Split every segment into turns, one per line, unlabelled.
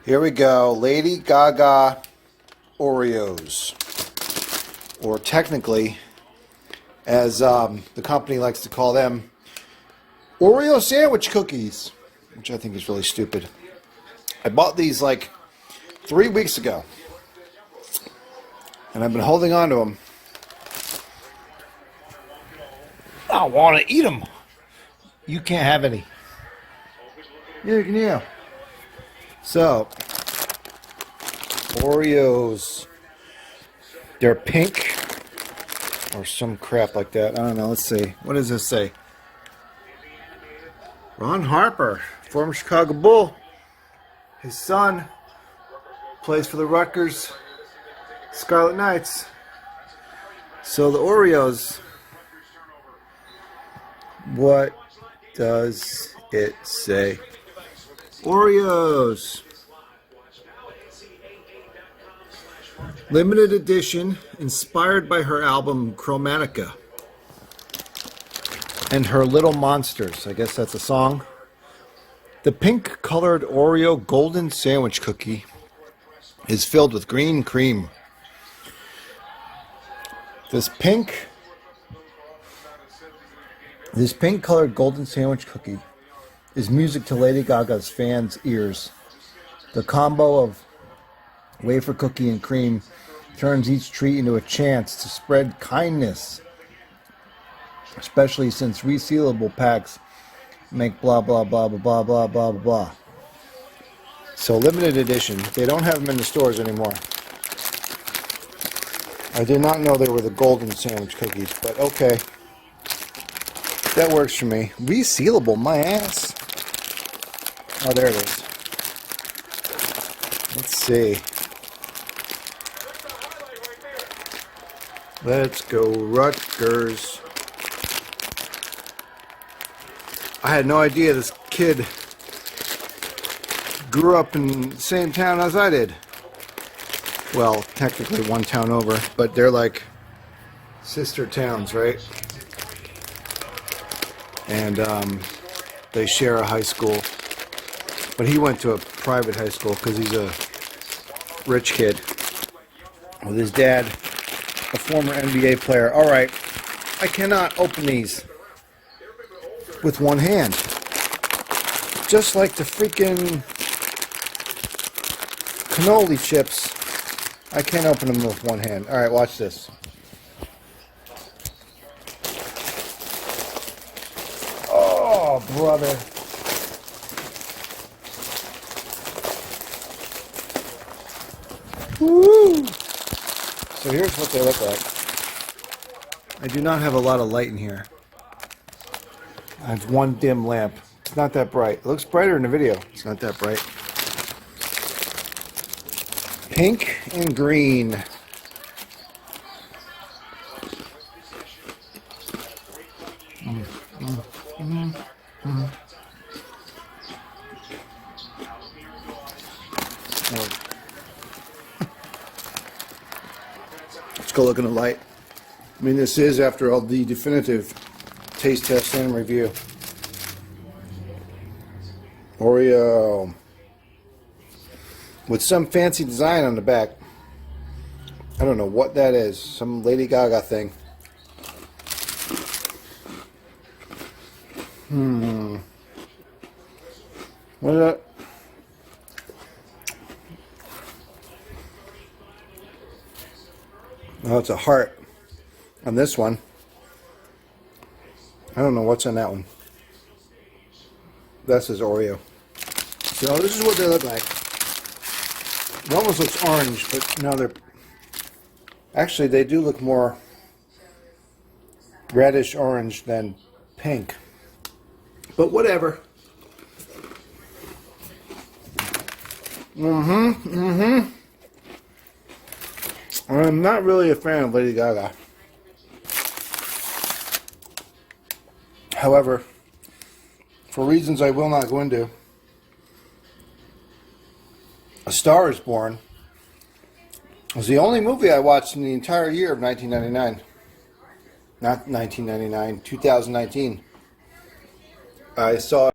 Here we go. Lady Gaga Oreos. Or technically, as the company likes to call them, Oreo sandwich cookies. Which I think is really stupid. I bought these like 3 weeks ago. And I've been holding on to them. I want to eat them. You can't have any. Yeah, you can eat them. So, Oreos. They're pink. Or some crap like that. I don't know. Let's see. What does this say? Ron Harper, former Chicago Bull. His son plays for the Rutgers Scarlet Knights. So the Oreos. What does it say? Oreos. Limited edition, inspired by her album Chromatica. And Her Little Monsters. I guess that's a song. The pink-colored Oreo golden sandwich cookie is filled with green cream. This pink-colored golden sandwich cookie is music to Lady Gaga's fans' ears. The combo of wafer cookie and cream turns each treat into a chance to spread kindness, especially since resealable packs make blah blah blah blah blah blah blah blah. So limited edition. They don't have them in the stores anymore. I did not know they were the golden sandwich cookies, but okay. That works for me. Resealable, my ass. Oh, there it is. Let's see. Let's go Rutgers. I had no idea this kid grew up in the same town as I did. Well, technically one town over, but they're like sister towns, right? And they share a high school. But he went to a private high school because he's a rich kid. With his dad, a former NBA player. All right, I cannot open these with one hand. Just like the freaking cannoli chips, I can't open them with one hand. All right, watch this. Oh, brother. Woo! So here's what they look like. I do not have a lot of light in here. I have one dim lamp. It's not that bright. It looks brighter in the video. It's not that bright. Pink and green. Let's go look in the light. I mean, this is, after all, the definitive taste test and review. Oreo. With some fancy design on the back. I don't know what that is. Some Lady Gaga thing. What is that? Oh, it's a heart on this one. I don't know what's on that one. That says Oreo. So this is what they look like. It almost looks orange, but no, they're... Actually, they do look more reddish orange than pink. But whatever. I'm not really a fan of Lady Gaga. However, for reasons I will not go into, A Star is Born was the only movie I watched in the entire year of 1999. Not 1999, 2019. I saw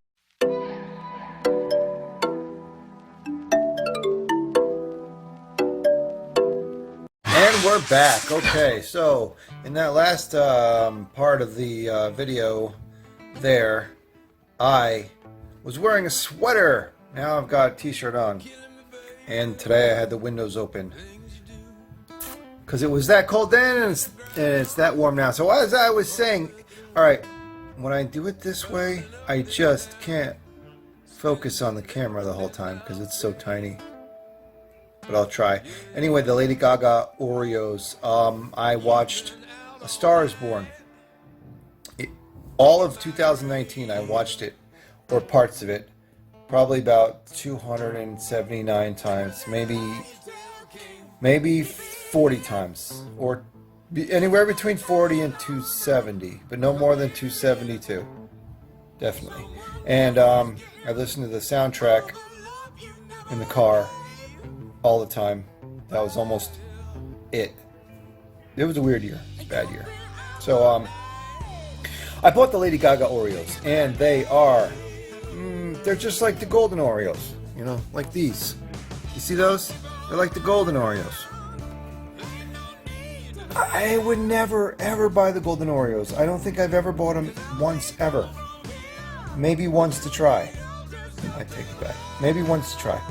we're back. Okay, so in that last part of the video there, I was wearing a sweater. Now I've got a t-shirt on. And today I had the windows open. Because it was that cold then and it's that warm now. So as I was saying, alright, when I do it this way, I just can't focus on the camera the whole time because it's so tiny. But I'll try. Anyway, the Lady Gaga Oreos. I watched A Star Is Born. All of 2019 I watched it, or parts of it, probably about 279 times, maybe 40 times, or anywhere between 40 and 270, but no more than 272, definitely. And I listened to the soundtrack in the car all the time. That was almost it. It was a weird year. It's a bad year. So I bought the Lady Gaga Oreos, and they are they're just like the golden Oreos, you know, like these. You see those? They're like the golden Oreos. I would never ever buy the golden Oreos. I don't think I've ever bought them once ever. Maybe once to try. I take it back. Maybe once to try.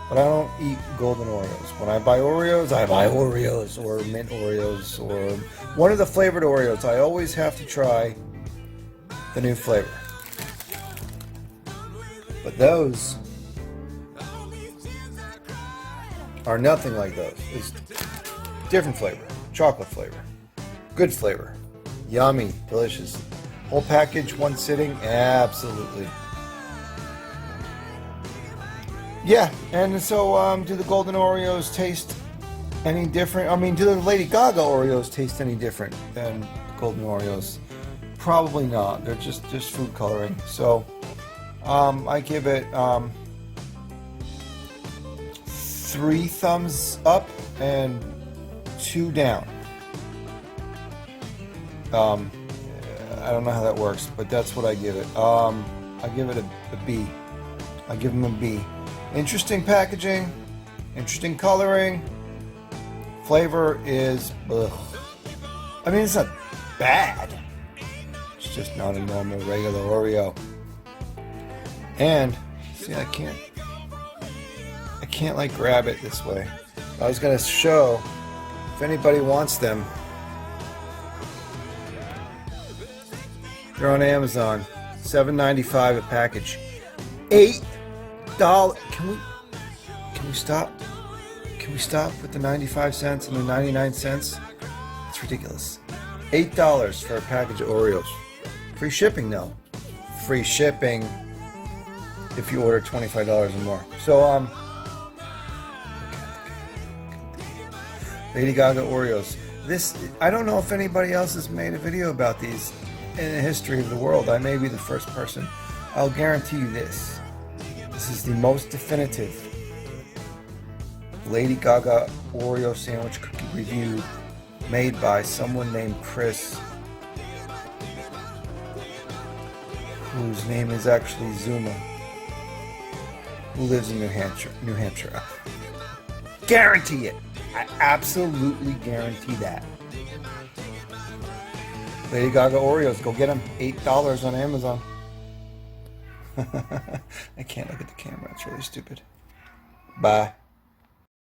But I don't eat golden Oreos. When I buy Oreos, I buy Oreos or mint Oreos or one of the flavored Oreos. I always have to try the new flavor. But those are nothing like those. It's different flavor. Chocolate flavor. Good flavor. Yummy. Delicious. Whole package, one sitting? Absolutely. Yeah, and so do the golden Oreos taste any different? I mean, do the Lady Gaga Oreos taste any different than the golden Oreos? Probably not. They're just food coloring. So I give it 3 thumbs up and 2 down. I don't know how that works, but that's what I give it. I give it a B. I give them a B. Interesting packaging, interesting coloring. Flavor is, ugh. I mean, it's not bad. It's just not a normal regular Oreo. And see, I can't like grab it this way. I was gonna show if anybody wants them. They're on Amazon. $7.95 a package. $8. Can we stop? Can we stop with the 95 cents and the 99 cents? It's ridiculous. $8 for a package of Oreos. Free shipping though. Free shipping if you order $25 or more. So Lady Gaga Oreos. This, I don't know if anybody else has made a video about these in the history of the world. I may be the first person. I'll guarantee you this. This is the most definitive Lady Gaga Oreo sandwich cookie review made by someone named Chris, whose name is actually Zuma, who lives in New Hampshire. Guarantee it. I absolutely guarantee that. Lady Gaga Oreos, go get them. $8 on Amazon. I can't look at the camera. It's really stupid. Bye.